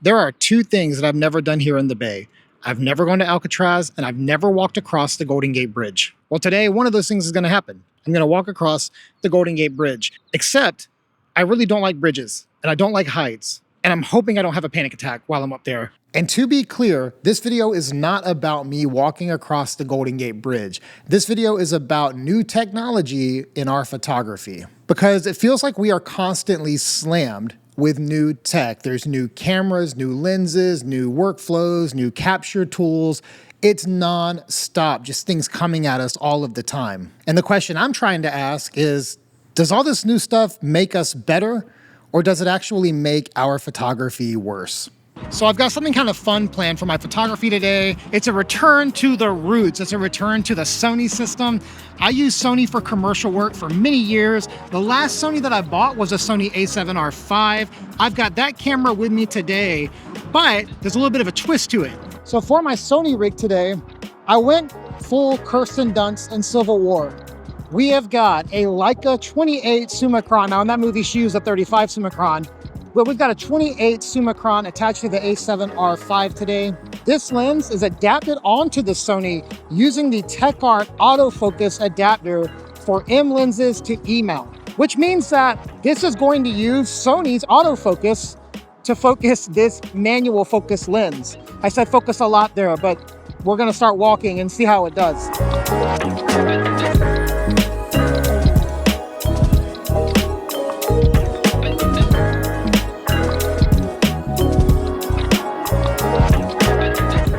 There are two things that I've never done here in the Bay. I've never gone to Alcatraz, and I've never walked across the Golden Gate Bridge. Well, today, one of those things is going to happen. I'm going to walk across the Golden Gate Bridge, except I really don't like bridges, and I don't like heights, and I'm hoping I don't have a panic attack while I'm up there. And to be clear, this video is not about me walking across the Golden Gate Bridge. This video is about new technology in our photography, because it feels like we are constantly slammed with new tech. There's new cameras, new lenses, new workflows, new capture tools. It's non-stop, just things coming at us all of the time. And the question I'm trying to ask is, does all this new stuff make us better, or does it actually make our photography worse? So I've got something kind of fun planned for my photography today. It's a return to the roots. It's a return to the Sony system. I used Sony for commercial work for many years. The last Sony that I bought was a Sony a7R5. I've got that camera with me today, but there's a little bit of a twist to it. So for my Sony rig today, I went full Kirsten Dunst in Civil War. We have got a Leica 28 Summicron. Now in that movie, she used a 35 Summicron. But we've got a 28 Summicron attached to the a7R5 today. This lens is adapted onto the Sony using the Techart autofocus adapter for M lenses to E mount, which means that this is going to use Sony's autofocus to focus this manual focus lens. I said focus a lot there, but we're gonna start walking and see how it does.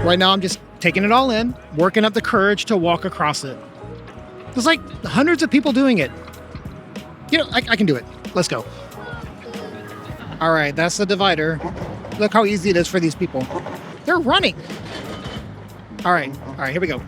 Right now, I'm just taking it all in, working up the courage to walk across it. There's like hundreds of people doing it. You know, I can do it. Let's go. All right, that's the divider. Look how easy it is for these people. They're running. All right, here we go.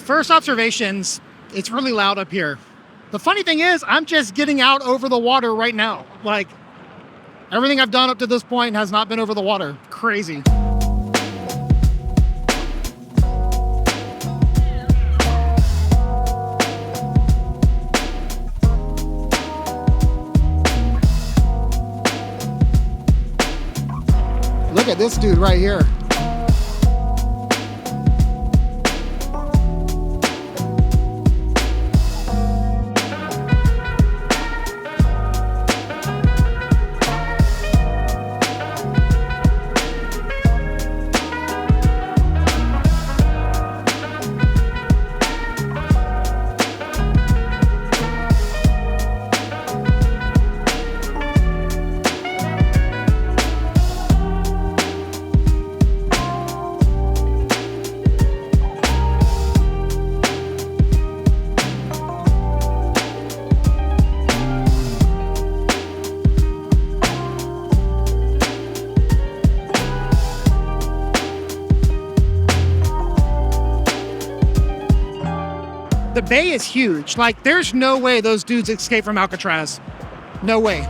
First observations, it's really loud up here. The funny thing is, I'm just getting out over the water right now. Like, everything I've done up to this point has not been over the water. Crazy. Look at this dude right here. The bay is huge. Like, there's no way those dudes escape from Alcatraz. No way.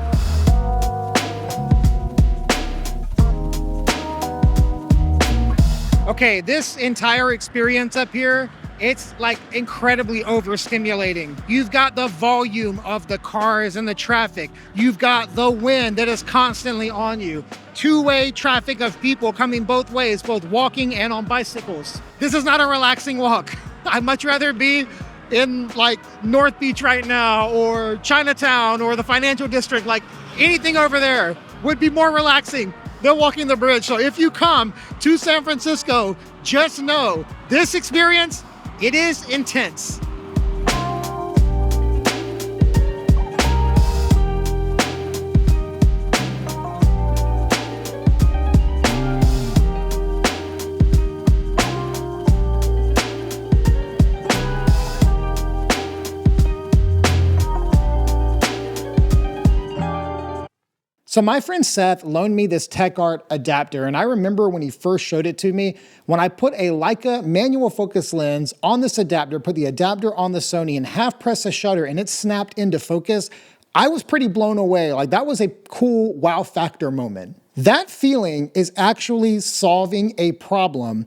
Okay, this entire experience up here, it's like incredibly overstimulating. You've got the volume of the cars and the traffic. You've got the wind that is constantly on you. Two-way traffic of people coming both ways, both walking and on bicycles. This is not a relaxing walk. I'd much rather be in like North Beach right now, or Chinatown, or the financial district. Like, anything over there would be more relaxing than walking the bridge. So if you come to San Francisco, just know this experience, it is intense. So my friend Seth loaned me this Techart adapter, and I remember when he first showed it to me, when I put a Leica manual focus lens on this adapter, put the adapter on the Sony and half press the shutter and it snapped into focus, I was pretty blown away. Like, that was a cool wow factor moment. That feeling is actually solving a problem,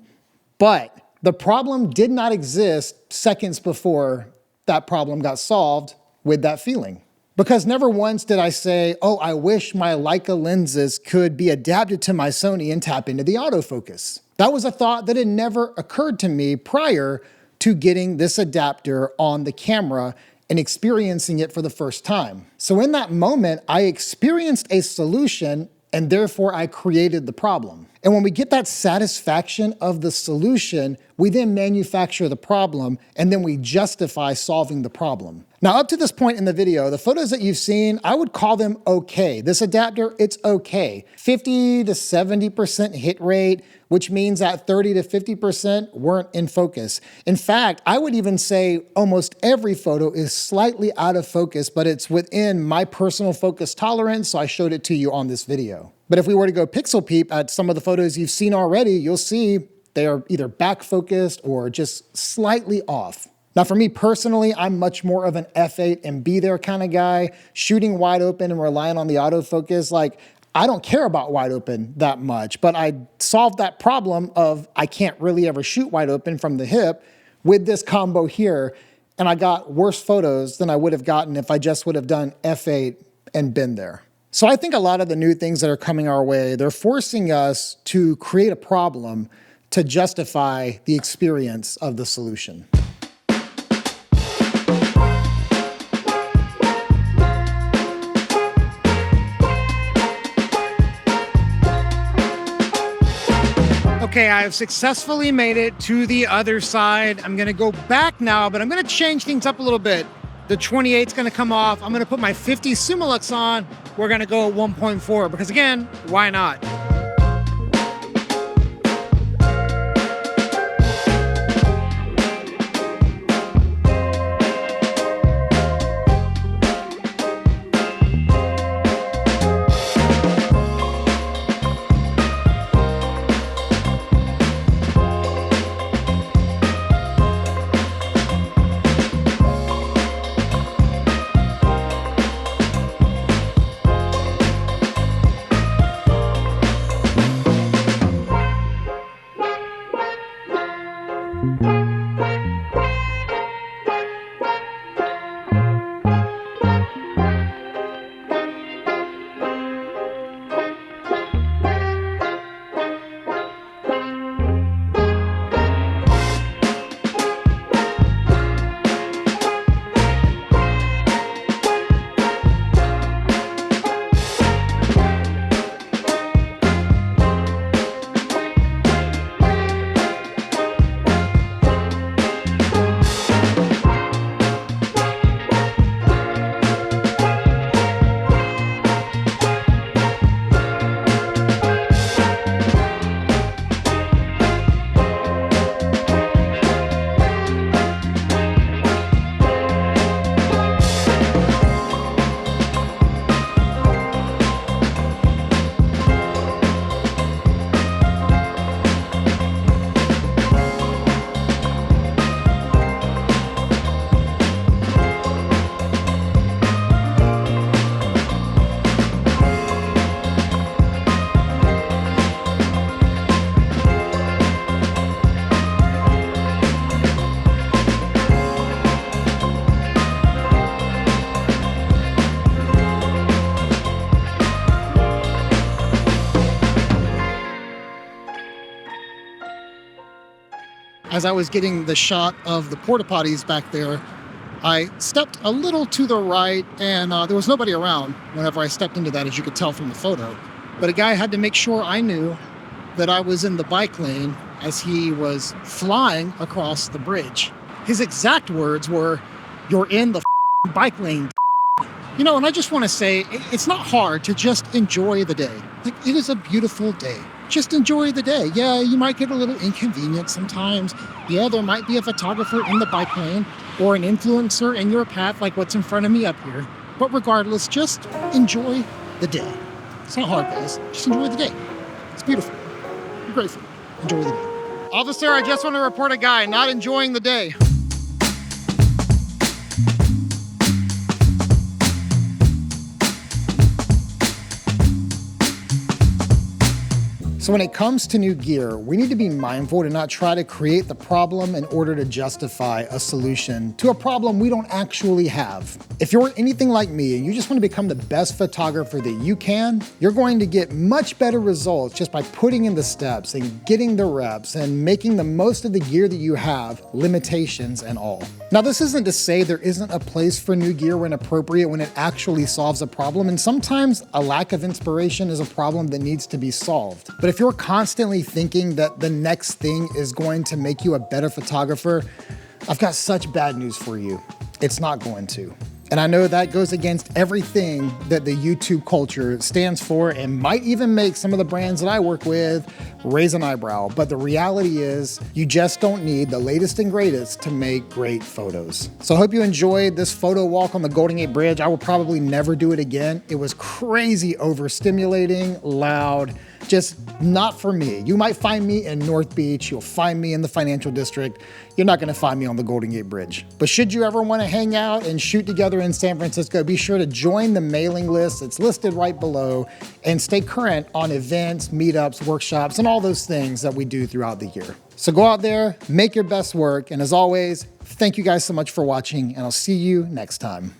but the problem did not exist seconds before that problem got solved with that feeling. Because never once did I say, oh, I wish my Leica lenses could be adapted to my Sony and tap into the autofocus. That was a thought that had never occurred to me prior to getting this adapter on the camera and experiencing it for the first time. So in that moment, I experienced a solution and therefore I created the problem. And when we get that satisfaction of the solution, we then manufacture the problem and then we justify solving the problem. Now, up to this point in the video, the photos that you've seen, I would call them okay. This adapter, it's okay. 50 to 70% hit rate, which means that 30 to 50% weren't in focus. In fact, I would even say almost every photo is slightly out of focus, but it's within my personal focus tolerance, so I showed it to you on this video. But if we were to go pixel peep at some of the photos you've seen already, you'll see they are either back focused or just slightly off. Now, for me personally, I'm much more of an f8 and be there kind of guy, shooting wide open and relying on the autofocus. Like, I don't care about wide open that much, but I solved that problem of I can't really ever shoot wide open from the hip with this combo here, and I got worse photos than I would have gotten if I just would have done f8 and been there. So I think a lot of the new things that are coming our way, they're forcing us to create a problem to justify the experience of the solution. Okay, I have successfully made it to the other side. I'm gonna go back now, but I'm gonna change things up a little bit. The 28's gonna come off. I'm gonna put my 50 Summilux on. We're gonna go at 1.4 because again, why not? As I was getting the shot of the porta potties back there, I stepped a little to the right and there was nobody around whenever I stepped into that, as you could tell from the photo. But a guy had to make sure I knew that I was in the bike lane as he was flying across the bridge. His exact words were, "You're in the bike lane." You know, and I just want to say, it's not hard to just enjoy the day. Like, it is a beautiful day. Just enjoy the day. Yeah, you might get a little inconvenient sometimes. Yeah, there might be a photographer in the bike lane or an influencer in your path like what's in front of me up here. But regardless, just enjoy the day. It's not hard, guys. Just enjoy the day. It's beautiful. Be grateful. Enjoy the day. Officer, I just want to report a guy not enjoying the day. So when it comes to new gear, we need to be mindful to not try to create the problem in order to justify a solution to a problem we don't actually have. If you're anything like me and you just want to become the best photographer that you can, you're going to get much better results just by putting in the steps and getting the reps and making the most of the gear that you have, limitations and all. Now, this isn't to say there isn't a place for new gear when appropriate, when it actually solves a problem, and sometimes a lack of inspiration is a problem that needs to be solved. But if you're constantly thinking that the next thing is going to make you a better photographer, I've got such bad news for you. It's not going to. And I know that goes against everything that the YouTube culture stands for and might even make some of the brands that I work with raise an eyebrow. But the reality is you just don't need the latest and greatest to make great photos. So I hope you enjoyed this photo walk on the Golden Gate Bridge. I will probably never do it again. It was crazy overstimulating, loud, just not for me. You might find me in North Beach. You'll find me in the financial district. You're not going to find me on the Golden Gate Bridge. But should you ever want to hang out and shoot together in San Francisco, be sure to join the mailing list. It's listed right below, and stay current on events, meetups, workshops, and all those things that we do throughout the year. So go out there, make your best work. And as always, thank you guys so much for watching, and I'll see you next time.